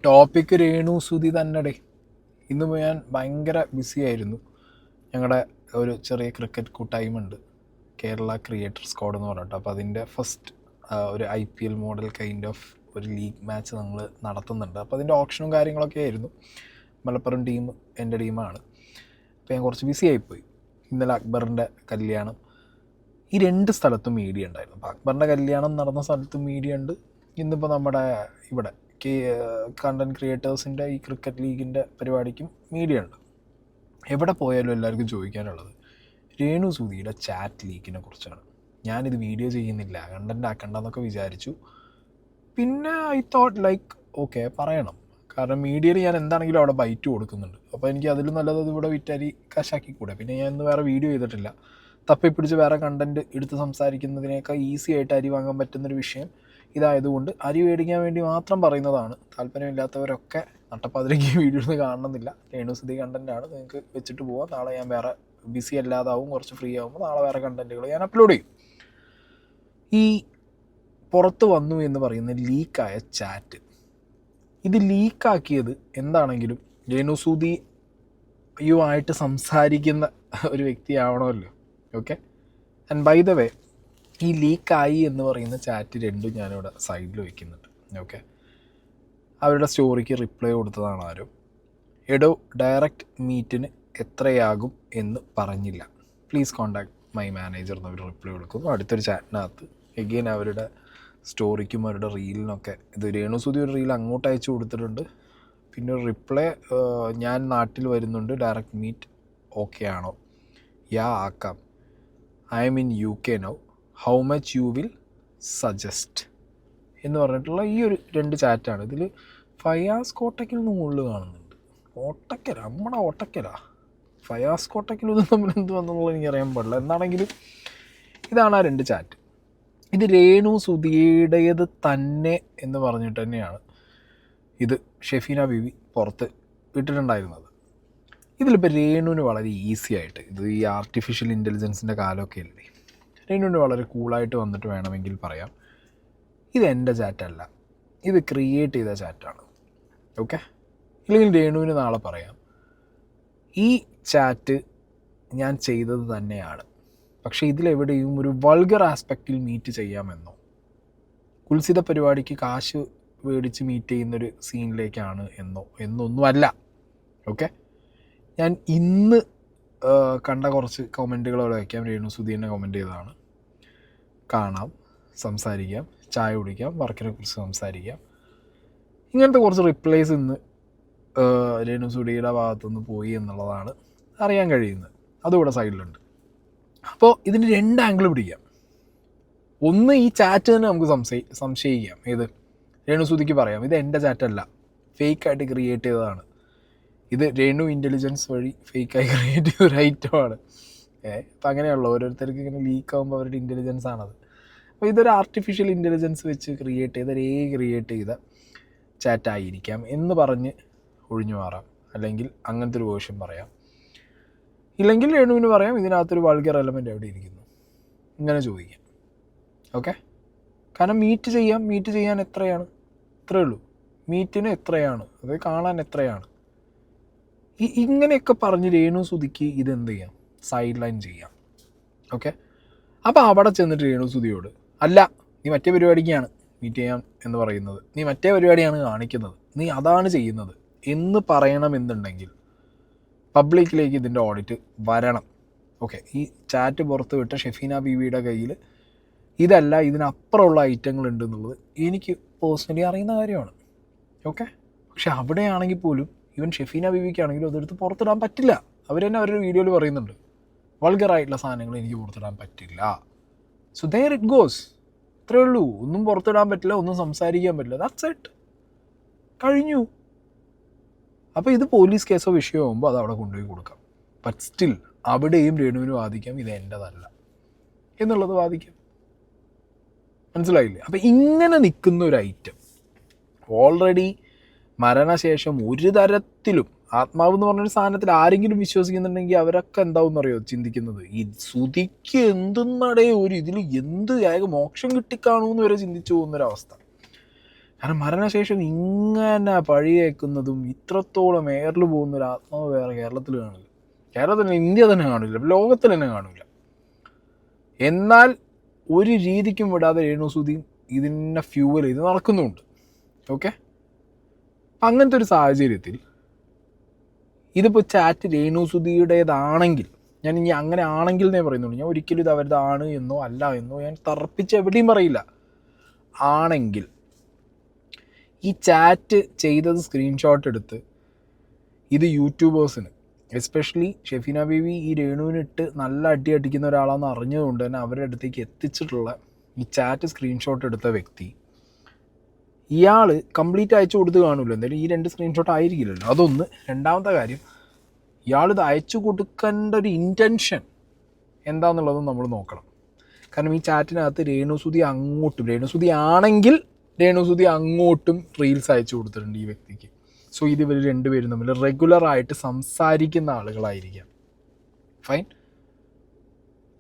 Topic Renu Sudhi തന്നെ. ഇന്ന് ഞാൻ ഭയങ്കര ബിസി ആയിരുന്നു. ഞങ്ങളുടെ ഒരു ചെറിയ ക്രിക്കറ്റ് കൂട്ടായ്മയുണ്ട്, കേരള ക്രിയേറ്റർ സ്ക്വാഡ് എന്ന് പറഞ്ഞിട്ട്. അപ്പോൾ അതിൻ്റെ ഫസ്റ്റ് ഒരു IPL മോഡൽ കൈൻഡ് ഓഫ് ഒരു ലീഗ് മാച്ച് നമ്മൾ നടത്തുന്നുണ്ട്. അപ്പോൾ അതിൻ്റെ ഓപ്ഷനും കാര്യങ്ങളൊക്കെ ആയിരുന്നു. മലപ്പുറം ടീം എൻ്റെ ടീമാണ്. അപ്പോൾ ഞാൻ കുറച്ച് ബിസി ആയിപ്പോയി. ഇന്നലെ അക്ബറിൻ്റെ കല്യാണം, ഈ 2 സ്ഥലത്തും മീഡിയ ഉണ്ടായിരുന്നു. അപ്പോൾ അക്ബറിൻ്റെ കല്യാണം നടന്ന സ്ഥലത്തും മീഡിയ ഉണ്ട്. ഇന്നിപ്പോൾ നമ്മുടെ ഇവിടെ കണ്ടൻറ് ക്രിയേറ്റേഴ്സിൻ്റെ ഈ ക്രിക്കറ്റ് ലീഗിൻ്റെ പരിപാടിക്കും മീഡിയ ഉണ്ട്. എവിടെ പോയാലും എല്ലാവർക്കും ചോദിക്കാനുള്ളത് രേണു സുധിയുടെ ചാറ്റ് ലീക്കിനെ കുറിച്ചാണ്. ഞാനിത് വീഡിയോ ചെയ്യുന്നില്ല, കണ്ടൻറ് ആക്കണ്ടെന്നൊക്കെ വിചാരിച്ചു. പിന്നെ ഐ തോട്ട് ലൈക്ക് ഓക്കെ പറയണം, കാരണം മീഡിയയിൽ ഞാൻ എന്താണെങ്കിലും അവിടെ ബൈറ്റ് കൊടുക്കുന്നുണ്ട്. അപ്പോൾ എനിക്ക് അതിലും നല്ലത് അത് ഇവിടെ വിറ്റരി കാശാക്കിക്കൂടെ. പിന്നെ ഞാൻ ഇന്ന് വേറെ വീഡിയോ ചെയ്തിട്ടില്ല. തപ്പിപ്പിടിച്ച് വേറെ കണ്ടൻറ്റ് എടുത്ത് സംസാരിക്കുന്നതിനേക്കാൾ ഈസി ആയിട്ട് അരി വാങ്ങാൻ പറ്റുന്നൊരു വിഷയം ഇതായതുകൊണ്ട് അരി മേടിക്കാൻ വേണ്ടി മാത്രം പറയുന്നതാണ്. താല്പര്യമില്ലാത്തവരൊക്കെ നട്ടപ്പാതിലേക്ക് വീഡിയോ ഒന്നും കാണണമെന്നില്ല. രേണു സുധി കണ്ടൻറ്റാണ്, നിങ്ങൾക്ക് വെച്ചിട്ട് പോവാം. നാളെ ഞാൻ വേറെ ബിസി അല്ലാതാവും, കുറച്ച് ഫ്രീ ആകുമ്പോൾ നാളെ വേറെ കണ്ടൻറ്റുകൾ ഞാൻ അപ്ലോഡ് ചെയ്യും. ഈ പുറത്ത് വന്നു എന്ന് പറയുന്ന ലീക്കായ ചാറ്റ്, ഇത് ലീക്കാക്കിയത് എന്താണെങ്കിലും രേണു സുധിയുമായിട്ട് സംസാരിക്കുന്ന ഒരു വ്യക്തിയാവണമല്ലോ. Okay, and by the way ഈ ലീക്കായി എന്ന് പറയുന്ന ചാറ്റ് 2 ഞാനിവിടെ സൈഡിൽ വയ്ക്കുന്നുണ്ട്. ഓക്കെ, അവരുടെ സ്റ്റോറിക്ക് റിപ്ലൈ കൊടുത്തതാണ് ആരും. എടോ ഡയറക്റ്റ് മീറ്റിന് എത്രയാകും എന്ന് പറഞ്ഞില്ല, പ്ലീസ് കോൺടാക്ട് മൈ മാനേജർ എന്നവർ റിപ്ലൈ കൊടുക്കുന്നു. അടുത്തൊരു ചാറ്റിനകത്ത് എഗെയിൻ അവരുടെ സ്റ്റോറിക്കും അവരുടെ റീലിനൊക്കെ ഇത് രേണു സുധി ഒരു റീൽ അങ്ങോട്ട് അയച്ചു കൊടുത്തിട്ടുണ്ട്. പിന്നെ ഒരു റിപ്ലൈ, ഞാൻ നാട്ടിൽ വരുന്നുണ്ട്, ഡയറക്റ്റ് മീറ്റ് ഓക്കെ ആണോ? യാ ആക്കാം, I M in UK now, how much you will suggest എന്ന് പറഞ്ഞിട്ടുള്ള ഈ ഒരു 2 ചാറ്റാണ്. ഇതിൽ ഫയാസ് കോട്ടയ്ക്കൽ നിന്ന് മുകളിൽ കാണുന്നുണ്ട്. ഓട്ടക്കല, നമ്മുടെ ഓട്ടക്കല ഫയാസ് കോട്ടയ്ക്കൽ ഇതും തമ്മിൽ എന്ത് വന്നുള്ളത് എനിക്കറിയാൻ പാടില്ല. എന്താണെങ്കിലും ഇതാണ് ആ 2 ചാറ്റ്. ഇത് രേണു സുധിയുടേത് തന്നെ എന്ന് പറഞ്ഞിട്ട് തന്നെയാണ് ഇത് ഷെഫീന ബീവി പുറത്ത് വിട്ടിട്ടുണ്ടായിരുന്നത്. ഇതിലിപ്പോൾ രേണുവിന് വളരെ ഈസി ആയിട്ട്, ഇത് ഈ ആർട്ടിഫിഷ്യൽ ഇൻ്റലിജൻസിൻ്റെ കാലമൊക്കെ അല്ലേ, രേണുവിന് വളരെ കൂളായിട്ട് വന്നിട്ട് വേണമെങ്കിൽ പറയാം, ഇത് എൻ്റെ ചാറ്റല്ല, ഇത് ക്രിയേറ്റ് ചെയ്ത ചാറ്റാണ്. ഓക്കെ, ഇല്ലെങ്കിൽ രേണുവിന് നാളെ പറയാം ഈ ചാറ്റ് ഞാൻ ചെയ്തത് തന്നെയാണ്, പക്ഷേ ഇതിലെവിടെയും ഒരു വൾഗർ ആസ്പെക്റ്റിൽ മീറ്റ് ചെയ്യാമെന്നോ കുൽസിത പരിപാടിക്ക് കാശ് മേടിച്ച് മീറ്റ് ചെയ്യുന്നൊരു സീനിലേക്കാണ് എന്നൊന്നുമല്ല. ഓക്കെ, ഞാൻ ഇന്ന് കണ്ട കുറച്ച് കമൻറ്റുകളോടെ വയ്ക്കാം. രേണു സുധി തന്നെ കമൻറ്റ് ചെയ്തതാണ്. കാണാം, സംസാരിക്കാം, ചായ കുടിക്കാം, വർക്കിനെ കുറിച്ച് സംസാരിക്കാം, ഇങ്ങനത്തെ കുറച്ച് റിപ്ലൈസ് ഇന്ന് രേണു സുധിയുടെ ഭാഗത്തുനിന്ന് പോയി എന്നുള്ളതാണ് അറിയാൻ കഴിയുന്നത്. അതുകൂടെ സൈഡിലുണ്ട്. അപ്പോൾ ഇതിന് 2 ആംഗിൾ പിടിക്കാം. ഒന്ന്, ഈ ചാറ്റ് തന്നെ നമുക്ക് സംശയിക്കാം. ഏത് രേണു സുധിക്ക് പറയാം ഇത് എൻ്റെ ചാറ്റല്ല, ഫേക്കായിട്ട് ക്രിയേറ്റ് ചെയ്തതാണ്, ഇത് രേണു ഇൻ്റലിജൻസ് വഴി ഫേക്കായി ക്രിയേറ്റ് ചെയ്ത ഒരു ഐറ്റമാണ്. അപ്പം അങ്ങനെയുള്ള ഓരോരുത്തർക്ക് ഇങ്ങനെ ലീക്കാകുമ്പോൾ അവരുടെ ഇൻ്റലിജൻസ് ആണത്. അപ്പോൾ ഇതൊരു ആർട്ടിഫിഷ്യൽ ഇൻ്റലിജൻസ് വെച്ച് ക്രിയേറ്റ് ചെയ്ത ചാറ്റായിരിക്കാം എന്ന് പറഞ്ഞ് ഒഴിഞ്ഞു മാറാം. അല്ലെങ്കിൽ അങ്ങനത്തെ ഒരു വേർഷൻ പറയാം. ഇല്ലെങ്കിൽ രേണുവിന് പറയാം ഇതിനകത്തൊരു വൾഗർ എലമെൻ്റ് എവിടെ ഇരിക്കുന്നു, ഇങ്ങനെ ചോദിക്കാം. ഓക്കെ, കാരണം മീറ്റ് ചെയ്യാൻ എത്രയാണ്, ഇത്രയേ ഉള്ളൂ. മീറ്റിന് എത്രയാണ്, അത് കാണാൻ എത്രയാണ്, ഇങ്ങനെയൊക്കെ പറഞ്ഞ് രേണു സുധിക്ക് ഇതെന്ത് ചെയ്യാം, സൈഡ് ലൈൻ ചെയ്യാം. ഓക്കെ, അപ്പോൾ അവിടെ ചെന്നിട്ട് രേണു സുധിയോട് അല്ല നീ മറ്റേ പരിപാടിക്കാണ് മീറ്റ് ചെയ്യാം എന്ന് പറയുന്നത്, നീ മറ്റേ പരിപാടിയാണ് കാണിക്കുന്നത്, നീ അതാണ് ചെയ്യുന്നത് എന്ന് പറയണമെന്നുണ്ടെങ്കിൽ പബ്ലിക്കിലേക്ക് ഇതിൻ്റെ ഓഡിറ്റ് വരണം. ഓക്കെ, ഈ ചാറ്റ് പുറത്ത് വിട്ട ഷെഫീന ബീവിയുടെ കയ്യിൽ ഇതല്ല ഇതിനപ്പുറമുള്ള ഐറ്റങ്ങൾ ഉണ്ടെന്നുള്ളത് എനിക്ക് പേഴ്സണലി അറിയുന്ന കാര്യമാണ്. ഓക്കെ, പക്ഷെ അവിടെയാണെങ്കിൽ പോലും ഈവൻ ഷെഫീന ബീവിക്കാണെങ്കിലും അതെടുത്ത് പുറത്തിടാൻ പറ്റില്ല. അവർ തന്നെ അവരുടെ വീഡിയോയിൽ പറയുന്നുണ്ട് വൾഗറായിട്ടുള്ള സാധനങ്ങൾ എനിക്ക് പുറത്തിടാൻ പറ്റില്ല. സോ ദേർ ഇറ്റ് ഗോസ്, ഇത്രയേ ഉള്ളൂ. ഒന്നും പുറത്തിടാൻ പറ്റില്ല, ഒന്നും സംസാരിക്കാൻ പറ്റില്ല, ദാറ്റ്സ് ഇറ്റ്, കഴിഞ്ഞു. അപ്പോൾ ഇത് പോലീസ് കേസോ വിഷയമോ ആകുമ്പോൾ അത് അവിടെ കൊണ്ടുപോയി കൊടുക്കാം. ബട്ട് സ്റ്റിൽ അവിടെയും രേണുവിന് വാദിക്കാം ഇത് എൻ്റെതല്ല എന്നുള്ളത് വാദിക്കാം. മനസ്സിലായില്ലേ? അപ്പോൾ ഇങ്ങനെ നിൽക്കുന്ന ഒരു ഐറ്റം ഓൾറെഡി മരണശേഷം ഒരു തരത്തിലും ആത്മാവ് എന്ന് പറഞ്ഞൊരു സാധനത്തിൽ ആരെങ്കിലും വിശ്വസിക്കുന്നുണ്ടെങ്കിൽ അവരൊക്കെ എന്താവും അറിയോ ചിന്തിക്കുന്നത്, ഈ സുധിക്ക് എന്തെന്നടേ ഒരു ഇതിൽ എന്ത് മോക്ഷം കിട്ടിക്കാണൂന്ന് വരെ ചിന്തിച്ചു പോകുന്നൊരവസ്ഥ. കാരണം മരണശേഷം ഇങ്ങനെ പഴിയേക്കുന്നതും ഇത്രത്തോളം എയറിൽ പോകുന്ന ഒരു ആത്മാവ് വേറെ കേരളത്തിൽ കാണില്ല. കേരളത്തിൽ, ഇന്ത്യ തന്നെ കാണില്ല, ലോകത്തിൽ തന്നെ കാണില്ല. എന്നാൽ ഒരു രീതിക്കും വിടാതെ രേണുസുധിയും ഇതിനെ ഫ്യൂവൽ ചെയ്ത് നടക്കുന്നുമുണ്ട്. ഓക്കെ, അങ്ങനത്തെ ഒരു സാഹചര്യത്തിൽ ഇതിപ്പോൾ ചാറ്റ് രേണുസുധിയുടേതാണെങ്കിൽ, ഞാൻ ഇനി അങ്ങനെ ആണെങ്കിൽ എന്നേ പറയുന്നുള്ളൂ, ഞാൻ ഒരിക്കലും ഇത് അവരുടെതാണ് എന്നോ അല്ല എന്നോ ഞാൻ തറപ്പിച്ച് എവിടെയും പറയില്ല. ആണെങ്കിൽ ഈ ചാറ്റ് ചെയ്തത് സ്ക്രീൻഷോട്ട് എടുത്ത് ഇത് യൂട്യൂബേഴ്സിന്, എസ്പെഷ്യലി ഷെഫീന ബേബി ഈ രേണുവിനിട്ട് നല്ല അടി അടിക്കുന്ന ഒരാളാണെന്ന് അറിഞ്ഞതുകൊണ്ട് തന്നെ അവരുടെ അടുത്തേക്ക് എത്തിച്ചിട്ടുള്ള ഈ ചാറ്റ് സ്ക്രീൻഷോട്ട് എടുത്ത വ്യക്തി, ഇയാൾ കംപ്ലീറ്റ് അയച്ചു കൊടുത്ത് കാണുമല്ലോ, എന്തായാലും ഈ 2 സ്ക്രീൻഷോട്ട് ആയിരിക്കില്ലല്ലോ. അതൊന്ന്. രണ്ടാമത്തെ കാര്യം, ഇയാളിത് അയച്ചു കൊടുക്കേണ്ട ഒരു ഇൻറ്റൻഷൻ എന്താണെന്നുള്ളതും നമ്മൾ നോക്കണം. കാരണം ഈ ചാറ്റിനകത്ത് രേണുസുധി ആണെങ്കിൽ രേണുസുധി അങ്ങോട്ടും റീൽസ് അയച്ചു കൊടുത്തിട്ടുണ്ട് ഈ വ്യക്തിക്ക്. സോ ഇത് ഇവർ രണ്ടുപേരും തമ്മിൽ റെഗുലറായിട്ട് സംസാരിക്കുന്ന ആളുകളായിരിക്കാം. ഫൈൻ.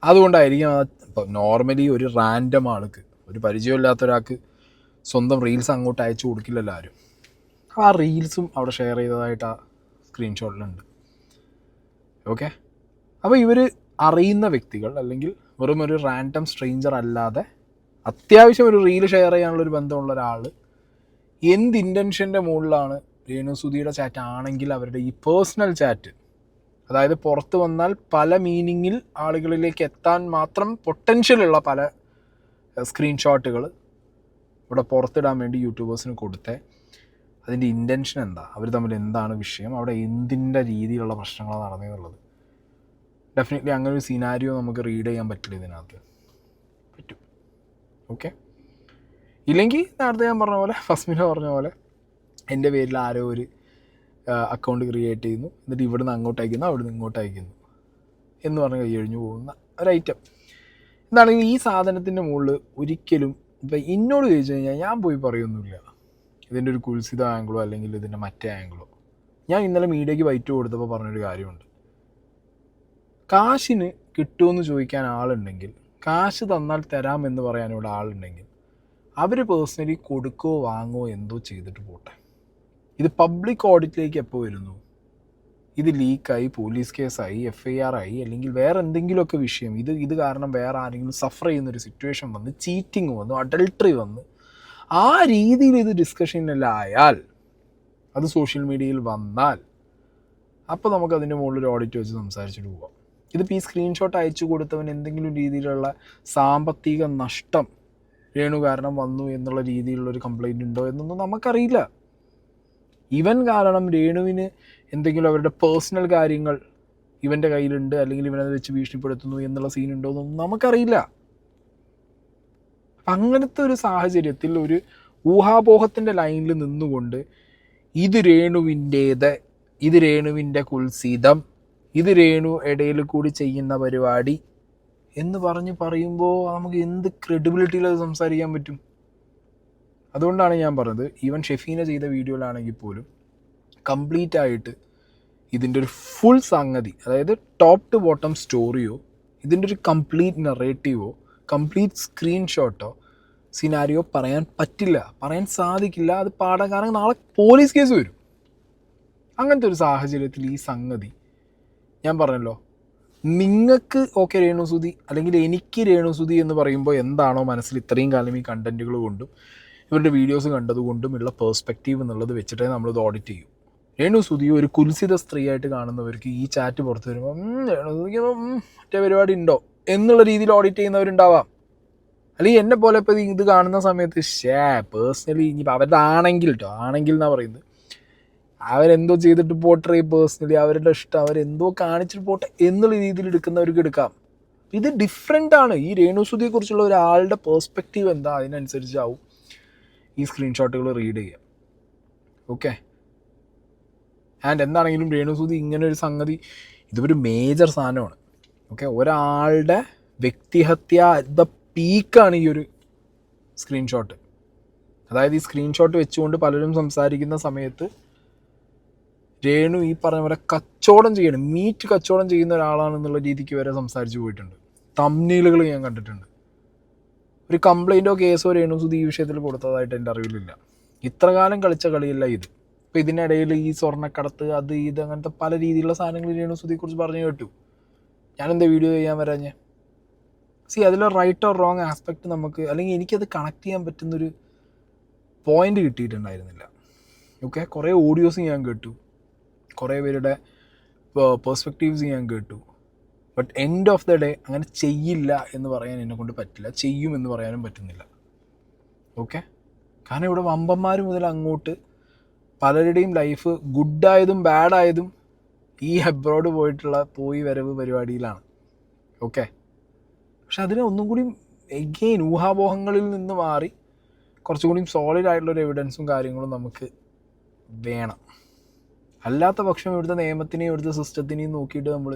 അതുകൊണ്ടായിരിക്കും ഇപ്പം നോർമലി ഒരു റാൻഡം ആൾക്ക്, ഒരു പരിചയമില്ലാത്ത ഒരാൾക്ക് സ്വന്തം റീൽസ് അങ്ങോട്ട് അയച്ചു കൊടുക്കില്ലല്ലോ ആരും. ആ റീൽസും അവിടെ ഷെയർ ചെയ്തതായിട്ട് ആ സ്ക്രീൻഷോട്ടിലുണ്ട്. ഓക്കെ, അപ്പോൾ ഇവർ അറിയുന്ന വ്യക്തികൾ അല്ലെങ്കിൽ വെറും ഒരു റാൻഡം സ്ട്രേഞ്ചർ അല്ലാതെ അത്യാവശ്യം ഒരു റീൽ ഷെയർ ചെയ്യാനുള്ളൊരു ബന്ധമുള്ള ഒരാൾ എന്ത് ഇൻറ്റൻഷൻ്റെ മുകളിലാണ് രേണുസുധിയുടെ ചാറ്റ് ആണെങ്കിൽ അവരുടെ ഈ പേഴ്സണൽ ചാറ്റ്, അതായത് പുറത്ത് വന്നാൽ പല മീനിങ്ങിൽ ആളുകളിലേക്ക് എത്താൻ മാത്രം പൊട്ടൻഷ്യലുള്ള പല സ്ക്രീൻഷോട്ടുകൾ ഇവിടെ പുറത്തിടാൻ വേണ്ടി യൂട്യൂബേഴ്സിന് കൊടുത്തേ, അതിൻ്റെ ഇൻറ്റൻഷൻ എന്താ, അവർ തമ്മിൽ എന്താണ് വിഷയം, അവിടെ എന്തിൻ്റെ രീതിയിലുള്ള പ്രശ്നങ്ങളാണ് നടന്നതെന്നുള്ളത്. ഡെഫിനറ്റ്ലി അങ്ങനെ ഒരു സിനാരിയോ നമുക്ക് റീഡ് ചെയ്യാൻ പറ്റില്ല ഇതിനകത്ത്. പറ്റും. ഓക്കെ, ഇല്ലെങ്കിൽ നേരത്തെ ഞാൻ പറഞ്ഞ പോലെ, ഫസ്മിന പറഞ്ഞ പോലെ, എൻ്റെ പേരിൽ ആരോ ഒരു അക്കൗണ്ട് ക്രിയേറ്റ് ചെയ്യുന്നു, എന്നിട്ട് ഇവിടുന്ന് അങ്ങോട്ട് അയക്കുന്നു, അവിടുന്ന് ഇങ്ങോട്ട് അയക്കുന്നു എന്ന് പറഞ്ഞ് കൈയഴിഞ്ഞു പോകുന്ന ഒരൈറ്റം. എന്താണെങ്കിൽ ഈ സാധനത്തിൻ്റെ മുകളിൽ ഒരിക്കലും ഇപ്പം എന്നോട് ചോദിച്ചു കഴിഞ്ഞാൽ ഞാൻ പോയി പറയൊന്നുമില്ല ഇതിൻ്റെ ഒരു കുൽസിത ആംഗിളോ അല്ലെങ്കിൽ ഇതിൻ്റെ മറ്റേ ആംഗിളോ. ഞാൻ ഇന്നലെ മീഡിയയ്ക്ക് വൈറ്റ് കൊടുത്തപ്പോൾ പറഞ്ഞൊരു കാര്യമുണ്ട്, കാശിന് കിട്ടുമെന്ന് ചോദിക്കാൻ ആളുണ്ടെങ്കിൽ, കാശ് തന്നാൽ തരാമെന്ന് പറയാൻ ഇവിടെ ആളുണ്ടെങ്കിൽ, അവർ പേഴ്സണലി കൊടുക്കുകയോ വാങ്ങുകയോ എന്തോ ചെയ്തിട്ട് പോട്ടെ. ഇത് പബ്ലിക് ഓഡിറ്റിലേക്ക് എപ്പോൾ വരുന്നു, ഇത് ലീക്കായി പോലീസ് കേസായി FIR ആയി അല്ലെങ്കിൽ വേറെ എന്തെങ്കിലുമൊക്കെ വിഷയം, ഇത് കാരണം വേറെ ആരെങ്കിലും സഫർ ചെയ്യുന്നൊരു സിറ്റുവേഷൻ വന്ന്, ചീറ്റിങ് വന്നു, അഡൾട്ടറി വന്ന്, ആ രീതിയിൽ ഇത് ഡിസ്കഷനിലെല്ലാം ആയാൽ, അത് സോഷ്യൽ മീഡിയയിൽ വന്നാൽ, അപ്പോൾ നമുക്കതിൻ്റെ മുകളിൽ ഒരു ഓഡിറ്റ് വെച്ച് സംസാരിച്ചിട്ട് പോകാം. ഇതിപ്പോൾ ഈ സ്ക്രീൻഷോട്ട് അയച്ചു കൊടുത്തവൻ എന്തെങ്കിലും രീതിയിലുള്ള സാമ്പത്തിക നഷ്ടം രേണു കാരണം വന്നു എന്നുള്ള രീതിയിലുള്ളൊരു കംപ്ലൈൻറ്റ് ഉണ്ടോ എന്നൊന്നും നമുക്കറിയില്ല. ഇവൻ കാരണം രേണുവിന് എന്തെങ്കിലും അവരുടെ പേഴ്സണൽ കാര്യങ്ങൾ ഇവൻ്റെ കയ്യിലുണ്ട് അല്ലെങ്കിൽ ഇവനത് വെച്ച് ഭീഷണിപ്പെടുത്തുന്നു എന്നുള്ള സീനുണ്ടോ എന്നൊന്നും നമുക്കറിയില്ല. അങ്ങനത്തെ ഒരു സാഹചര്യത്തിൽ ഒരു ഊഹാപോഹത്തിൻ്റെ ലൈനിൽ നിന്നുകൊണ്ട് ഇത് രേണുവിൻ്റെ കുൽസിതം, ഇത് രേണു ഇടയിൽ കൂടി ചെയ്യുന്ന പരിപാടി എന്ന് പറയുമ്പോൾ നമുക്ക് എന്ത് ക്രെഡിബിലിറ്റിയിൽ അത് സംസാരിക്കാൻ പറ്റും? അതുകൊണ്ടാണ് ഞാൻ പറഞ്ഞത്, ഈവൻ ഷെഫീന ചെയ്ത വീഡിയോയിലാണെങ്കിൽ പോലും കംപ്ലീറ്റ് ആയിട്ട് ഇതിൻ്റെ ഒരു ഫുൾ സംഗതി, അതായത് ടോപ്പ് ടു ബോട്ടം സ്റ്റോറിയോ, ഇതിൻ്റെ ഒരു കംപ്ലീറ്റ് നറേറ്റീവോ, കംപ്ലീറ്റ് സ്ക്രീൻഷോട്ടോ, സിനാരിയോ പറയാൻ പറ്റില്ല, പറയാൻ സാധിക്കില്ല. അത് പാടാൻ കാരണം നാളെ പോലീസ് കേസ് വരും. അങ്ങനത്തെ ഒരു സാഹചര്യത്തിൽ ഈ സംഗതി ഞാൻ പറഞ്ഞല്ലോ, നിങ്ങൾക്ക് ഓക്കെ രേണുസുധി അല്ലെങ്കിൽ എനിക്ക് രേണുസുധി എന്ന് പറയുമ്പോൾ എന്താണോ മനസ്സിൽ ഇത്രയും കാലം ഈ കണ്ടൻറ്റുകൾ കൊണ്ടും ഇവരുടെ വീഡിയോസ് കണ്ടതുകൊണ്ടും ഉള്ള പേഴ്സ്പെക്റ്റീവ് എന്നുള്ളത് വെച്ചിട്ടേ നമ്മളിത് ഓഡിറ്റ് ചെയ്യും. രേണുസുധി ഒരു കുൽസിത സ്ത്രീയായിട്ട് കാണുന്നവർക്ക് ഈ ചാറ്റ് പുറത്ത് വരുമ്പോൾ രേണുസുധിക്ക് മറ്റേ പരിപാടി ഉണ്ടോ എന്നുള്ള രീതിയിൽ ഓഡിറ്റ് ചെയ്യുന്നവരുണ്ടാവാം. അല്ലെങ്കിൽ എന്നെ പോലെ ഇപ്പോൾ ഇത് കാണുന്ന സമയത്ത് പേഴ്സണലി ഇനിയിപ്പോൾ അവരുടെ ആണെങ്കിൽ എന്നാണ് പറയുന്നത്, അവരെന്തോ ചെയ്തിട്ട് പോട്ടെ, പേഴ്സണലി അവരുടെ ഇഷ്ടം, അവരെന്തോ കാണിച്ചിട്ട് പോട്ടെ എന്നുള്ള രീതിയിൽ എടുക്കുന്നവർക്ക് എടുക്കാം. ഇത് ഡിഫറെൻ്റ് ആണ്. ഈ രേണുസുധിയെക്കുറിച്ചുള്ള ഒരാളുടെ പേഴ്സ്പെക്റ്റീവ് എന്താ, അതിനനുസരിച്ചാവും ഈ സ്ക്രീൻഷോട്ടുകൾ റീഡ് ചെയ്യുക. ഓക്കെ, ആൻഡ് എന്താണെങ്കിലും രേണുസുധി ഇങ്ങനെ ഒരു സംഗതി, ഇതൊരു മേജർ സാധനമാണ്. ഓക്കെ, ഒരാളുടെ വ്യക്തിഹത്യ ദ പീക്കാണ് ഈ ഒരു സ്ക്രീൻഷോട്ട്. അതായത് ഈ സ്ക്രീൻഷോട്ട് വെച്ചുകൊണ്ട് പലരും സംസാരിക്കുന്ന സമയത്ത് രേണു ഈ പറഞ്ഞ പോലെ കച്ചവടം ചെയ്യണം, മീറ്റ് കച്ചവടം ചെയ്യുന്ന ഒരാളാണെന്നുള്ള രീതിക്ക് വരെ സംസാരിച്ച് പോയിട്ടുണ്ട്. തംബ്നെയിലുകൾ ഞാൻ കണ്ടിട്ടുണ്ട്. ഒരു കംപ്ലൈൻറ്റോ കേസോ രേണുസുധി ഈ വിഷയത്തിൽ കൊടുത്തതായിട്ട് എൻ്റെ അറിവിലില്ല. ഇത്ര കാലം കളിച്ച കളിയല്ല ഇത്. ഇപ്പോൾ ഇതിനിടയിൽ ഈ സ്വർണ്ണക്കടത്ത് അത് ഇത് അങ്ങനത്തെ പല രീതിയിലുള്ള സാധനങ്ങൾ രേണുസുതിയെക്കുറിച്ച് പറഞ്ഞു കേട്ടു. ഞാനെന്താ വീഡിയോ ചെയ്യാൻ വരാഞ്ഞേ? അതിലെ റൈറ്റ് ഓർ റോങ് ആസ്പെക്റ്റ് നമുക്ക്, അല്ലെങ്കിൽ എനിക്കത് കണക്ട് ചെയ്യാൻ പറ്റുന്നൊരു പോയിന്റ് കിട്ടിയിട്ടുണ്ടായിരുന്നില്ല. ഓക്കെ, കുറേ ഓഡിയോസ് ഞാൻ കേട്ടു, കുറേ പേരുടെ പെർസ്പെക്റ്റീവ്സ് ഞാൻ കേട്ടു. But end of the day അങ്ങനെ ചെയ്യില്ല എന്ന് പറയാൻ എന്നെക്കൊണ്ട് പറ്റില്ല, ചെയ്യുമെന്ന് പറയാനും പറ്റുന്നില്ല. ഓക്കെ, കാരണം ഇവിടെ വമ്പന്മാർ മുതൽ അങ്ങോട്ട് പലരുടെയും ലൈഫ് ഗുഡായതും ബാഡായതും ഈ അബ്രോഡ് പോയി വരവ് പരിപാടിയിലാണ്. ഓക്കെ, പക്ഷെ അതിനെ ഒന്നും കൂടി എഗെയിൻ ഊഹാപോഹങ്ങളിൽ നിന്ന് മാറി കുറച്ചും കൂടി സോളിഡ് ആയിട്ടുള്ളൊരു എവിഡൻസും കാര്യങ്ങളും നമുക്ക് വേണം. അല്ലാത്ത പക്ഷം ഇവിടുത്തെ നിയമത്തിനെയും ഇവിടുത്തെ സിസ്റ്റത്തിനെയും നോക്കിയിട്ട് നമ്മൾ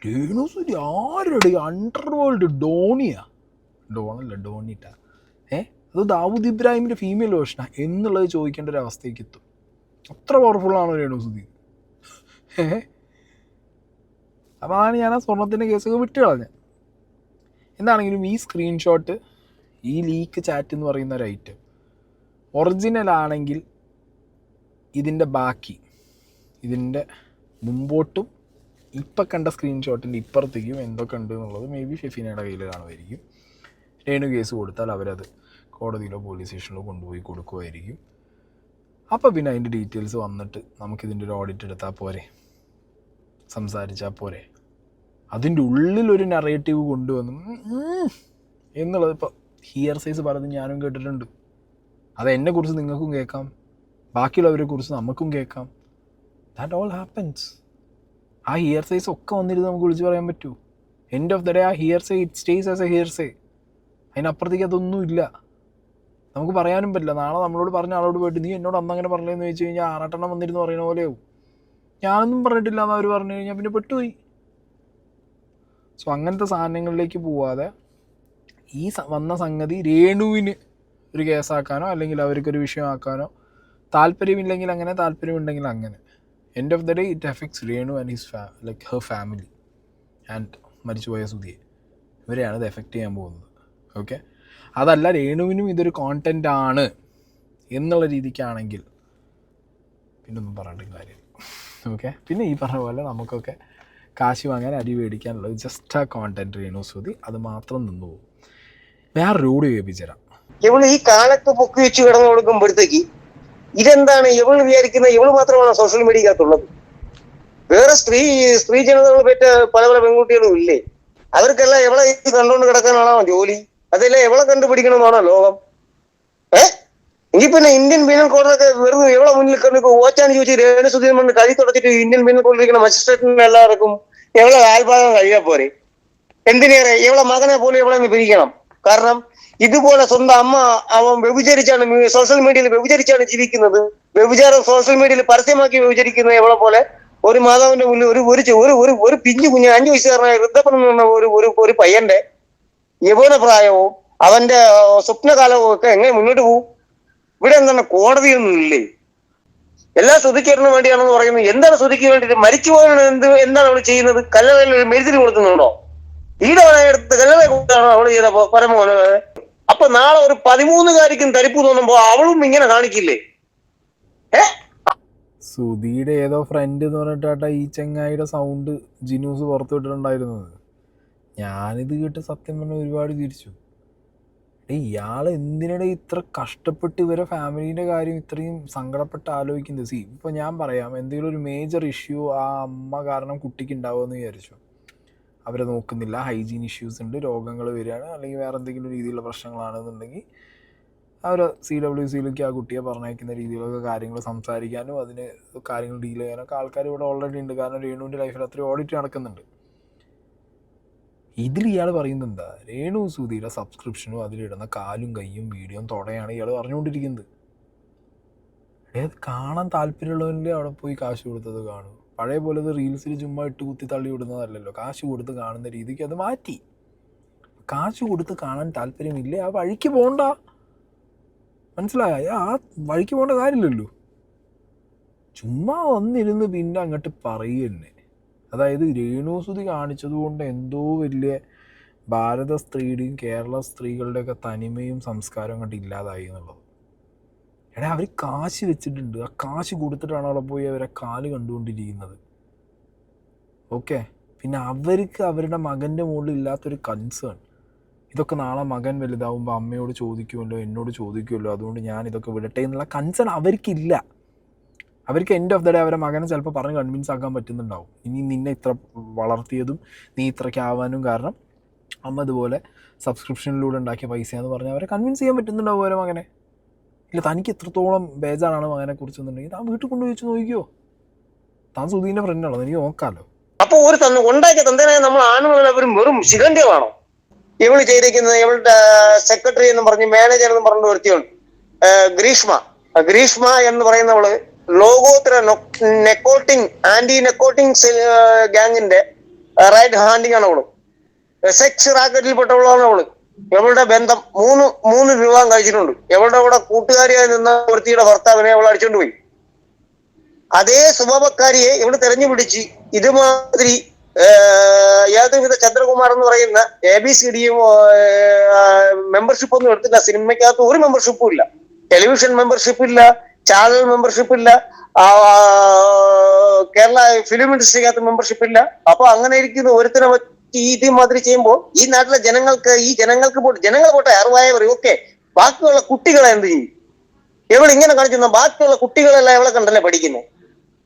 രേണുസുതി ആരുടെ അണ്ടർ വേൾഡ് ഡോണിട്ടാ അത് ദാവൂദ് ഇബ്രാഹിമിൻ്റെ ഫീമെയിൽ വേർഷനാ എന്നുള്ളത് ചോദിക്കേണ്ട ഒരു അവസ്ഥയ്ക്ക് എത്തും. അത്ര പവർഫുള്ളാണോ രേണുസുതി? അപ്പോൾ അതാണ് ഞാൻ ആ സ്വർണത്തിൻ്റെ കേസൊക്കെ വിട്ടുകളഞ്ഞത്. എന്താണെങ്കിലും ഈ സ്ക്രീൻഷോട്ട്, ഈ ലീക്ക് ചാറ്റ് എന്ന് പറയുന്ന ഒരു ഐറ്റം ഒറിജിനൽ ആണെങ്കിൽ ഇതിൻ്റെ ബാക്കി, ഇതിൻ്റെ മുമ്പോട്ടും ഇപ്പം കണ്ട സ്ക്രീൻഷോട്ടിൻ്റെ ഇപ്പുറത്തേക്കും എന്തൊക്കെ ഉണ്ട് എന്നുള്ളത് മേ ബി ഷെഫീനയുടെ കയ്യിൽ കാണുമായിരിക്കും. രേണു കേസ് കൊടുത്താൽ അവരത് കോടതിയിലോ പോലീസ് സ്റ്റേഷനിലോ കൊണ്ടുപോയി കൊടുക്കുമായിരിക്കും. അപ്പോൾ പിന്നെ അതിൻ്റെ ഡീറ്റെയിൽസ് വന്നിട്ട് നമുക്കിതിൻ്റെ ഒരു ഓഡിറ്റ് എടുത്താൽ പോരെ, സംസാരിച്ചാൽ പോരെ. അതിൻ്റെ ഉള്ളിലൊരു നറേറ്റീവ് കൊണ്ടുവന്നു എന്നുള്ളത് ഇപ്പോൾ ഹിയർ സൈസ് പലതും ഞാനും കേട്ടിട്ടുണ്ട്. അത് എന്നെക്കുറിച്ച് നിങ്ങൾക്കും കേൾക്കാം, ബാക്കിയുള്ളവരെ കുറിച്ച് നമുക്കും കേൾക്കാം. That all happens. ആ ഹിയർ സൈസ് ഒക്കെ വന്നിരുന്ന് നമുക്ക് വിളിച്ച് പറയാൻ പറ്റൂ? എൻഡ് ഓഫ് ദ ഡേ ആ hearsay it stays as a hearsay. അതിനപ്പുറത്തേക്ക് അതൊന്നും ഇല്ല, നമുക്ക് പറയാനും പറ്റില്ല. നാളെ നമ്മളോട് പറഞ്ഞ ആളോട് പോയിട്ട് നീ എന്നോട് അന്ന് അങ്ങനെ പറഞ്ഞതെന്ന് ചോദിച്ചു കഴിഞ്ഞാൽ 6 വന്നിരുന്ന് പറയുന്ന പോലെയാവും. ഞാനൊന്നും പറഞ്ഞിട്ടില്ല എന്ന് അവർ പറഞ്ഞു കഴിഞ്ഞാൽ പിന്നെ പെട്ടുപോയി. സോ അങ്ങനത്തെ സാധനങ്ങളിലേക്ക് പോവാതെ ഈ വന്ന സംഗതി രേണുവിന് ഒരു കേസാക്കാനോ അല്ലെങ്കിൽ അവർക്കൊരു വിഷയമാക്കാനോ താല്പര്യമില്ലെങ്കിൽ അങ്ങനെ, താല്പര്യമുണ്ടെങ്കിൽ അങ്ങനെ. End of the day it effects Renu and his her family and മരിച്ചുപോയ സുധിയെ. ഇവരെയാണ് ഇത് എഫക്റ്റ് ചെയ്യാൻ പോകുന്നത്. ഓക്കെ, അതല്ല രേണുവിനും ഇതൊരു കോണ്ടൻ്റ് ആണ് എന്നുള്ള രീതിക്കാണെങ്കിൽ പിന്നെ ഒന്നും പറഞ്ഞിട്ട് കാര്യം. ഓക്കെ, പിന്നെ ഈ പറഞ്ഞ പോലെ നമുക്കൊക്കെ കാശ് വാങ്ങാൻ അരി മേടിക്കാനുള്ളത് ജസ്റ്റ് ആ കോണ്ടന്റ് രേണുസുതി, അത് മാത്രം നിന്നു പോകും. വേറെ ഓഡിയോ കേൾപ്പിച്ചുതരാം. ഇവള് ഈ കാലൊക്കെ പൊക്കി വെച്ച് കിടന്നു കൊടുക്കുമ്പോഴത്തേക്ക് ഇതെന്താണ് ഇവള് വിചാരിക്കുന്ന ഇവള് മാത്രമാണ് സോഷ്യൽ മീഡിയക്കകത്തുള്ളത്? വേറെ സ്ത്രീ ജനതകൾ പറ്റ പല പല പെൺകുട്ടികളും ഇല്ലേ? അവർക്കെല്ലാം എവളെ കണ്ടുകൊണ്ട് കിടക്കാനാണോ ജോലി? അതല്ല എവളെ കണ്ടുപിടിക്കണമെന്നാണോ ലോകം? എങ്കിൽ പിന്നെ ഇന്ത്യൻ പീനൽ കോഡിലൊക്കെ വെറുതെ എവളെ മുന്നിൽ കണ്ടു ഓച്ചാന്ന് ചോദിച്ച് രേണുസുതി കൊണ്ട് കൈ തുടച്ചിട്ട് ഇന്ത്യൻ പീനൽ കോഡിലിരിക്കുന്ന മജിസ്ട്രേറ്റിന് എല്ലാവർക്കും എവളെ ആൽഭാഗം കഴിയാ പോരെ? എന്തിനേറെ എവളെ മകനെ പോലും എവളെ പിരിക്കണം. കാരണം ഇതുപോലെ സ്വന്തം അമ്മ അവൻ വ്യഭിചരിച്ചാണ് സോഷ്യൽ മീഡിയയിൽ വ്യഭിചരിച്ചാണ് ജീവിക്കുന്നത്. വ്യഭിചാരം സോഷ്യൽ മീഡിയയിൽ പരസ്യമാക്കി വ്യഭിചരിക്കുന്ന എവളെ പോലെ ഒരു മാതാവിന്റെ മുന്നിൽ ഒരു പിഞ്ചു കുഞ്ഞ് 5 വയസ്സുകാരനായ വൃദ്ധപ്പെടുന്ന ഒരു പയ്യന്റെ യൗവന പ്രായവും അവന്റെ സ്വപ്നകാലവും ഒക്കെ എങ്ങനെ മുന്നോട്ട് പോകും? ഇവിടെ എന്താണ് കോടതിയൊന്നും ഇല്ലേ? എല്ലാ ശ്രുതിക്കേറിന് വേണ്ടിയാണെന്ന് പറയുന്നത്. എന്താണ് ശ്രുതിക്ക് വേണ്ടിയിട്ട്? മരിച്ചു പോയാണ് എന്താണ് അവൾ ചെയ്യുന്നത്? കല്ലറയിൽ ഒരു മെഴുതിരി കൊടുക്കുന്നുണ്ടോ? ഈടവനായെടുത്ത് കല്ലറ കൊടുത്താണോ അവള് ചെയ്ത പരമോന? അപ്പൊ നാളെ ഒരു 13കാരിക്കും തരിപ്പ് തോന്നുമ്പോ അവളും ഇങ്ങനെ കാണിക്കില്ലേ? സുധിയുടെ ഏതോ ഫ്രണ്ട് എന്ന് പറഞ്ഞിട്ടാ ഈ ചെങ്ങായിയുടെ സൗണ്ട് ജിനൂസ് പുറത്തു വിട്ടിട്ടുണ്ടായിരുന്നത്. ഞാനിത് കേട്ട് സത്യം പറഞ്ഞാൽ ഒരുപാട് തിരിച്ചു. ഇയാൾ എന്തിനിടെ ഇത്ര കഷ്ടപ്പെട്ട് ഇവരെ ഫാമിലീൻ്റെ കാര്യം ഇത്രയും സങ്കടപ്പെട്ട് ആലോചിക്കുന്നത്? ഇപ്പോൾ ഞാൻ പറയാം, എന്തെങ്കിലും ഒരു മേജർ ഇഷ്യൂ ആ അമ്മ കാരണം കുട്ടിക്ക് ഉണ്ടാവുമെന്ന് വിചാരിച്ചു. അവരെ നോക്കുന്നില്ല, ഹൈജീൻ ഇഷ്യൂസ് ഉണ്ട്, രോഗങ്ങൾ വരികയാണ്, അല്ലെങ്കിൽ വേറെ എന്തെങ്കിലും രീതിയിലുള്ള പ്രശ്നങ്ങളാണെന്നുണ്ടെങ്കിൽ അവർ CWCയിലേക്ക് ആ കുട്ടിയെ പറഞ്ഞയക്കുന്ന രീതിയിലൊക്കെ കാര്യങ്ങൾ സംസാരിക്കാനും അതിന് കാര്യങ്ങൾ ഡീൽ ചെയ്യാനൊക്കെ ആൾക്കാർ ഇവിടെ ഓൾറെഡി ഉണ്ട്. കാരണം രേണുവിൻ്റെ ലൈഫിൽ അത്രയും ഓഡിറ്റ് നടക്കുന്നുണ്ട്. ഇതിൽ ഇയാൾ പറയുന്നത് എന്താ? രേണുസുതിയുടെ സബ്സ്ക്രിപ്ഷനും അതിലിടുന്ന കാലും കയ്യും വീഡിയോയും തുടയാണ് ഇയാൾ പറഞ്ഞുകൊണ്ടിരിക്കുന്നത്. അത് കാണാൻ താല്പര്യമുള്ളവരില്ലേ അവിടെ പോയി കാശ് കൊടുത്തത് കാണും. പഴയ പോലെ അത് റീൽസിൽ ചുമ്മാ ഇട്ട് കുത്തി തള്ളി വിടുന്നതല്ലല്ലോ. കാശ് കൊടുത്ത് കാണുന്ന രീതിക്ക് അത് മാറ്റി. കാശ് കൊടുത്ത് കാണാൻ താല്പര്യമില്ലേ, ആ വഴിക്ക് പോകണ്ട. മനസ്സിലായ? ആ വഴിക്ക് പോകേണ്ട കാര്യമില്ലല്ലോ. ചുമ്മാ വന്നിരുന്ന് പിന്നെ അങ്ങോട്ട് പറയുന്നേ. അതായത് രേണുസുതി കാണിച്ചതുകൊണ്ട് എന്തോ വലിയ ഭാരത സ്ത്രീയുടെയും കേരള സ്ത്രീകളുടെയൊക്കെ തനിമയും സംസ്കാരവും അങ്ങോട്ട് ഇല്ലാതായി എന്നുള്ളത്. എടാ അവർ കാശ് വെച്ചിട്ടുണ്ട്, ആ കാശ് കൊടുത്തിട്ടാണ് അവിടെ പോയി അവരെ കാല് കണ്ടുകൊണ്ടിരിക്കുന്നത്. ഓക്കെ, പിന്നെ അവർക്ക് അവരുടെ മകൻ്റെ മുകളിൽ ഇല്ലാത്തൊരു കൺസേൺ, ഇതൊക്കെ നാളെ മകൻ വലുതാവുമ്പോൾ അമ്മയോട് ചോദിക്കുമല്ലോ, എന്നോട് ചോദിക്കുമല്ലോ, അതുകൊണ്ട് ഞാൻ ഇതൊക്കെ വിടട്ടെ എന്നുള്ള കൺസേൺ അവർക്കില്ല. അവർക്ക് എൻഡ് ഓഫ് ദ ഡേ അവരെ മകനെ ചിലപ്പോൾ പറഞ്ഞ് കൺവിൻസ് ആക്കാൻ പറ്റുന്നുണ്ടാവും, ഇനി നിന്നെ ഇത്ര വളർത്തിയതും നീ ഇത്രയ്ക്ക് ആവാനും കാരണം അമ്മ ഇതുപോലെ സബ്സ്ക്രിപ്ഷനിലൂടെ ഉണ്ടാക്കിയ പൈസയാന്ന് പറഞ്ഞാൽ അവരെ കൺവിൻസ് ചെയ്യാൻ പറ്റുന്നുണ്ടാവും അവരെ മകനെ. ഇല്ല, തനിക്ക് എത്രത്തോളം ബേജാറാണ് മകനെ കുറിച്ചെന്നുണ്ടെങ്കിൽ താൻ വീട്ടിൽ കൊണ്ടുപോയി നോക്കിയോ, താൻ സുധീൻ്റെ ഫ്രണ്ടാണോ, എനിക്ക് നോക്കാമല്ലോ. അപ്പൊ ഒരു ഉണ്ടാക്കിയ തന്തനായ നമ്മൾ ആണുങ്ങളെല്ലാവരും വെറും ശിഖണ്ഡ്യമാണോ? ഇവള് ചെയ്തിരിക്കുന്നത്, ഇവളുടെ സെക്രട്ടറി എന്ന് പറഞ്ഞ് മാനേജർ എന്ന് പറഞ്ഞ ഒരുത്തിയുണ്ട്, ഗ്രീഷ്മ എന്ന് പറയുന്നവള് ലോകോത്തര ആന്റി നെക്കോട്ടിംഗ് ഗാങ്ങിന്റെ റൈറ്റ് ഹാൻഡിങ് ആണ് അവള്. സെക്സ് റാക്കറ്റിൽപ്പെട്ടവളാണ് അവള്. ഇവളുടെ ബന്ധം മൂന്ന് വിവാഹം കഴിച്ചിട്ടുണ്ട്. ഇവളുടെ കൂടെ കൂട്ടുകാരിയായി നിന്ന ഒരുത്തിയുടെ ഭർത്താവിനെ അവൾ അടിച്ചോണ്ട് പോയി. അതേ സ്വഭാവക്കാരിയെ ഇവള് തെരഞ്ഞു പിടിച്ച് ഇതുമാതിരി യാതൊരുവിധ ചന്ദ്രകുമാർ എന്ന് പറയുന്ന ABCDയും മെമ്പർഷിപ്പ് ഒന്നും എടുത്തില്ല. സിനിമയ്ക്കകത്ത് ഒരു മെമ്പർഷിപ്പും ഇല്ല, ടെലിവിഷൻ മെമ്പർഷിപ്പ് ഇല്ല, ചാനൽ മെമ്പർഷിപ്പ് ഇല്ല, കേരള ഫിലിം ഇൻഡസ്ട്രിക്കകത്ത് മെമ്പർഷിപ്പ് ഇല്ല. അപ്പൊ അങ്ങനെ ഇരിക്കുന്ന ഒരുത്തിനെ ഇതുമാതിരി ചെയ്യുമ്പോൾ ഈ നാട്ടിലെ ജനങ്ങൾക്ക് പോട്ടെ, അറിവായവർ ഒക്കെ, ബാക്കിയുള്ള കുട്ടികളെ എന്ത് ചെയ്യും? ഇവളിങ്ങനെ കാണിച്ചു ബാക്കിയുള്ള കുട്ടികളെല്ലാം ഇവളെ കണ്ടല്ലേ പഠിക്കുന്നത്.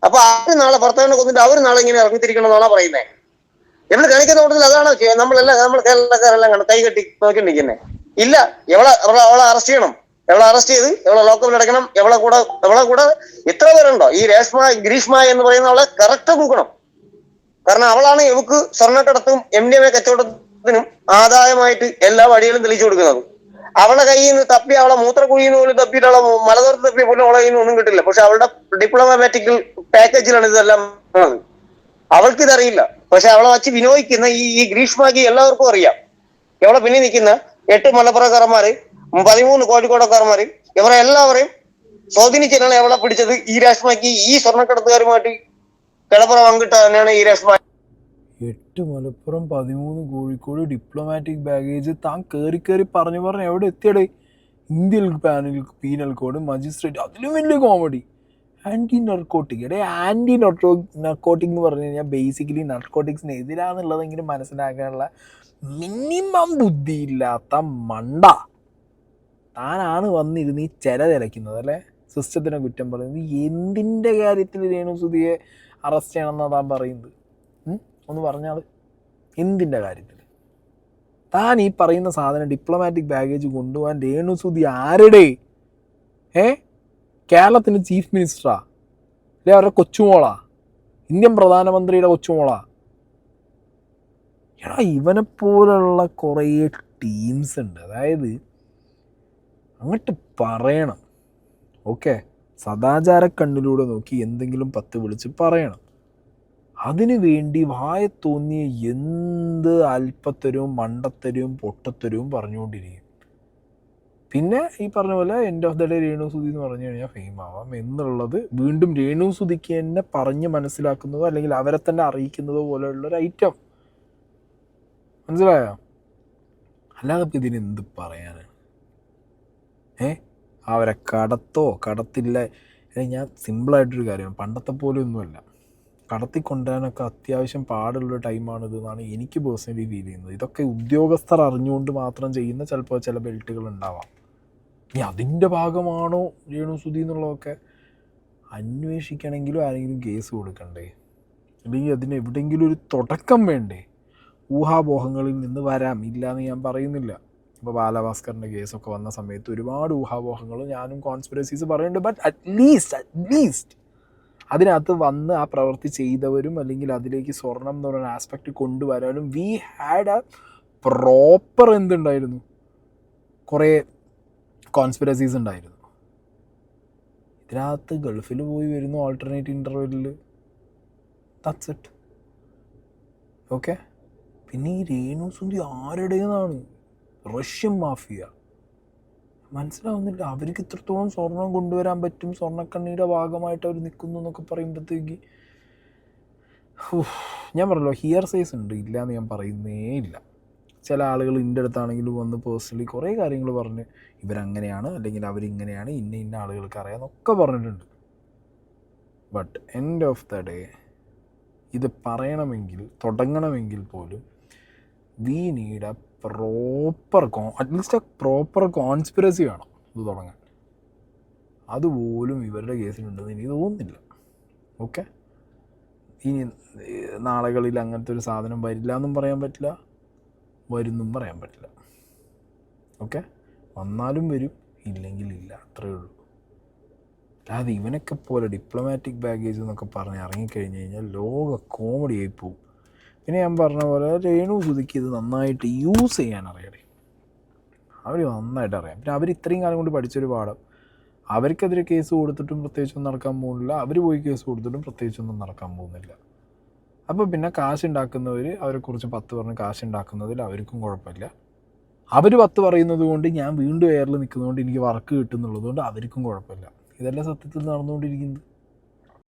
അപ്പൊ അവര് നാളെ ഭർത്താവിനെ കൊന്നിട്ട് അവർ നാളെ ഇങ്ങനെ ഇറങ്ങിത്തിരിക്കണമെന്നാണോ പറയുന്നത്? ഇവള് കാണിക്കുന്ന കൂട്ടത്തിൽ അതാണ് നമ്മൾ കേരളക്കാരെല്ലാം കണ്ട് കൈകെട്ടി നോക്കിണ്ടിരിക്കുന്നത്. ഇല്ല, അവളെ അറസ്റ്റ് ചെയ്യണം, എവളെ അറസ്റ്റ് ചെയ്ത് എവളെ ലോക്കപ്പിൽ അടയ്ക്കണം. എവളെ കൂടെ എത്ര പേരുണ്ടോ ഈ ഗ്രീഷ്മ എന്ന് പറയുന്നവളെ കറക്റ്റ് തൂക്കണം. കാരണം അവളാണ് ഇവക്ക് സ്വർണ്ണക്കടത്തും MDMA കച്ചവടത്തിനും ആദായമായിട്ട് എല്ലാ വഴികളും തെളിച്ചു കൊടുക്കുന്നത്. അവളുടെ കയ്യിൽ നിന്ന് തപ്പി, അവളെ മൂത്രക്കുഴിയിൽ നിന്ന് പോലും തപ്പിയിട്ട്, അവളെ മലതോർത്ത് തപ്പിയ പോലും അവളെ കയ്യിൽ നിന്ന് ഒന്നും കിട്ടില്ല. പക്ഷെ അവളുടെ ഡിപ്ലോമാറ്റിക്കൽ പാക്കേജിലാണ് ഇതെല്ലാം ഉള്ളത്. അവൾക്കിതറിയില്ല. പക്ഷെ അവളെ വച്ച് വിനോദിക്കുന്ന ഈ ഗ്രീഷ്മയ്ക്ക് എല്ലാവർക്കും അറിയാം. ഇവിടെ പിന്നെ നിൽക്കുന്ന 8 മലപ്പുറക്കാരന്മാര്, 13 കോഴിക്കോടക്കാരന്മാര്, ഇവരെ എല്ലാവരെയും സ്വാധീനിച്ചാണ് അവളെ പിടിച്ചത്. ഈ രേഷ്മയ്ക്ക് ഈ സ്വർണ്ണക്കടത്തുകാരുമായിട്ട് കിടപ്പുറം പങ്കിട്ട തന്നെയാണ് ഈ രേഷ്മ. 8 മലപ്പുറം, 13 കോഴിക്കോട്, ഡിപ്ലോമാറ്റിക് ബാഗേജ്, താൻ കയറി പറഞ്ഞ് എവിടെ എത്തിയടേ? ഇന്ത്യൻ പീനൽ കോഡ്, മജിസ്ട്രേറ്റ്, അതിലും വലിയ കോമഡി ആൻറ്റി നർക്കോട്ടിക്. എടേ, ആൻറ്റി നർക്കോട്ടിക് എന്ന് പറഞ്ഞു കഴിഞ്ഞാൽ ബേസിക്കലി നർക്കോട്ടിക്സിന് എതിരാന്നുള്ളതെങ്കിലും മനസ്സിലാക്കാനുള്ള മിനിമം ബുദ്ധിയില്ലാത്ത മണ്ട താനാണ് വന്നിരുന്ന് ഈ ചിലക്കുന്നത് അല്ലേ? സിസ്റ്റത്തിനെ കുറ്റം പറയുന്നത് എന്തിൻ്റെ കാര്യത്തിൽ രേണുസുധിയെ അറസ്റ്റ് ചെയ്യണമെന്നാണ് താൻ പറയുന്നത്? ഒന്ന് പറഞ്ഞാൽ എന്തിൻ്റെ കാര്യത്തിൽ? താൻ ഈ പറയുന്ന സാധനം ഡിപ്ലോമാറ്റിക് ബാഗേജ് കൊണ്ടുപോകാൻ രേണുസുധി ആരുടെ? കേരളത്തിൻ്റെ ചീഫ് മിനിസ്റ്ററാ? അല്ലെ അവരുടെ കൊച്ചുമോളാ? ഇന്ത്യൻ പ്രധാനമന്ത്രിയുടെ കൊച്ചുമോളാ? എടാ, ഇവനെ പോലുള്ള കുറേ ടീംസ് ഉണ്ട്. അതായത് അങ്ങോട്ട് പറയണം, ഓക്കെ, സദാചാര കണ്ണിലൂടെ നോക്കി എന്തെങ്കിലും 10 വിളിച്ച് പറയണം. അതിനു വേണ്ടി വായ തോന്നിയ എന്ത് അല്പത്തരവും മണ്ടത്തരവും പൊട്ടത്തരവും പറഞ്ഞുകൊണ്ടിരിക്കും. പിന്നെ ഈ പറഞ്ഞ പോലെ end of the day Renusudhi എന്ന് പറഞ്ഞു കഴിഞ്ഞാൽ ഫെയിം ആവാം എന്നുള്ളത് വീണ്ടും രേണുസുധിക്ക് തന്നെ പറഞ്ഞ് മനസ്സിലാക്കുന്നതോ അല്ലെങ്കിൽ അവരെ തന്നെ അറിയിക്കുന്നതോ പോലെയുള്ളൊരു ഐറ്റം. മനസ്സിലായോ? അല്ലാതെ ഇപ്പം ഇതിന് എന്ത് പറയാനാണ്? അവരെ കടത്തില്ല. ഞാൻ സിമ്പിളായിട്ടൊരു കാര്യം, പണ്ടത്തെ പോലെ ഒന്നുമല്ല, കടത്തിക്കൊണ്ടുവരാനൊക്കെ അത്യാവശ്യം പാടുള്ളൊരു ടൈമാണിത് എന്നാണ് എനിക്ക് പേഴ്സണലി ഫീൽ ചെയ്യുന്നത്. ഇതൊക്കെ ഉദ്യോഗസ്ഥർ അറിഞ്ഞുകൊണ്ട് മാത്രം ചെയ്യുന്ന ചിലപ്പോൾ ചില ബെൽറ്റുകൾ ഉണ്ടാവാം. ഇനി അതിൻ്റെ ഭാഗമാണോ രേണുസുധി എന്നുള്ളതൊക്കെ അന്വേഷിക്കണമെങ്കിലും ആരെങ്കിലും കേസ് കൊടുക്കണ്ടേ? അല്ലെങ്കിൽ അതിന് എവിടെയെങ്കിലും ഒരു തുടക്കം വേണ്ടേ? ഊഹാപോഹങ്ങളിൽ നിന്ന് വരാം, ഇല്ല എന്ന് ഞാൻ പറയുന്നില്ല. ഇപ്പോൾ ബാലഭാസ്കറിൻ്റെ കേസൊക്കെ വന്ന സമയത്ത് ഒരുപാട് ഊഹാപോഹങ്ങൾ ഞാനും കോൺസ്പിറസീസ് പറയുന്നുണ്ട്. ബട്ട് അറ്റ്ലീസ്റ്റ് അതിനകത്ത് വന്ന് ആ പ്രവൃത്തി ചെയ്തവരും അല്ലെങ്കിൽ അതിലേക്ക് സ്വർണം എന്ന് പറയുന്ന ആസ്പെക്റ്റ് കൊണ്ടുവരാനും വി ഹാഡ് എ പ്രോപ്പർ എന്തുണ്ടായിരുന്നു, കുറേ കോൺസ്പിറസീസ് ഉണ്ടായിരുന്നു. ഇതിനകത്ത് ഗൾഫിൽ പോയി വരുന്നു ആൾട്ടർനേറ്റ് ഇൻ്റർവെല്ലിൽ, ദാറ്റ്സ് ഇറ്റ്. ഓക്കെ, പിന്നെ ഈ രേണുസുധി ആരുടേതാണ്? Russian mafia. മനസ്സിലാവുന്നില്ല. അവർക്ക് ഇത്രത്തോളം സ്വർണം കൊണ്ടുവരാൻ പറ്റും, സ്വർണ്ണക്കണ്ണിയുടെ ഭാഗമായിട്ട് അവർ നിൽക്കുന്നു എന്നൊക്കെ പറയുമ്പോഴത്തേക്ക് ഞാൻ പറഞ്ഞല്ലോ ഹിയർ സൈസ് ഉണ്ട്, ഇല്ല എന്ന് ഞാൻ പറയുന്നേ ഇല്ല. ചില ആളുകൾ എൻ്റെ അടുത്താണെങ്കിലും വന്ന് പേഴ്സണലി കുറേ കാര്യങ്ങൾ പറഞ്ഞ് ഇവരങ്ങനെയാണ് അല്ലെങ്കിൽ അവരിങ്ങനെയാണ്, ഇന്ന ആളുകൾക്ക് അറിയാമെന്നൊക്കെ പറഞ്ഞിട്ടുണ്ട്. But end of the day ഇത് പറയണമെങ്കിൽ, തുടങ്ങണമെങ്കിൽ പോലും we need A proper at least A proper conspiracy വേണം ഇത് തുടങ്ങാൻ. അതുപോലും ഇവരുടെ കേസിലുണ്ടെന്ന് എനിക്ക് തോന്നുന്നില്ല. ഓക്കെ, ഇനി നാളുകളിൽ അങ്ങനത്തെ ഒരു സാധനം വരില്ല എന്നും പറയാൻ പറ്റില്ല, വരുന്നും പറയാൻ പറ്റില്ല. ഓക്കെ, വന്നാലും വരും, ഇല്ലെങ്കിൽ ഇല്ല, അത്രയേ ഉള്ളൂ. അല്ലാതെ ഇവനൊക്കെ പോലെ ഡിപ്ലോമാറ്റിക് ബാഗേജ് എന്നൊക്കെ പറഞ്ഞ് ഇറങ്ങിക്കഴിഞ്ഞ് കഴിഞ്ഞാൽ ലോക കോമഡി ആയി പോകും. പിന്നെ ഞാൻ പറഞ്ഞ പോലെ രേണു സുധിക്ക് ഇത് നന്നായിട്ട് യൂസ് ചെയ്യാൻ അറിയണേ, അവർ നന്നായിട്ട് അറിയാം. പിന്നെ അവർ ഇത്രയും കാലം കൊണ്ട് പഠിച്ചൊരു പാഠം, അവർക്കെതിരെ കേസ് കൊടുത്തിട്ടും പ്രത്യേകിച്ചൊന്നും നടക്കാൻ പോകുന്നില്ല, അവർ പോയി കേസ് കൊടുത്തിട്ടും പ്രത്യേകിച്ചൊന്നും നടക്കാൻ പോകുന്നില്ല. അപ്പോൾ പിന്നെ കാശുണ്ടാക്കുന്നവർ അവരെക്കുറിച്ച് 10 പറഞ്ഞ് കാശുണ്ടാക്കുന്നതിൽ അവർക്കും കുഴപ്പമില്ല. അവർ 10 പറയുന്നത് കൊണ്ട് ഞാൻ വീണ്ടും എയറിൽ നിൽക്കുന്നതുകൊണ്ട് എനിക്ക് വർക്ക് കിട്ടുന്നുള്ളത് കൊണ്ട് അവർക്കും കുഴപ്പമില്ല. ഇതെല്ലാം സത്യത്തിൽ നടന്നുകൊണ്ടിരിക്കുന്നത്.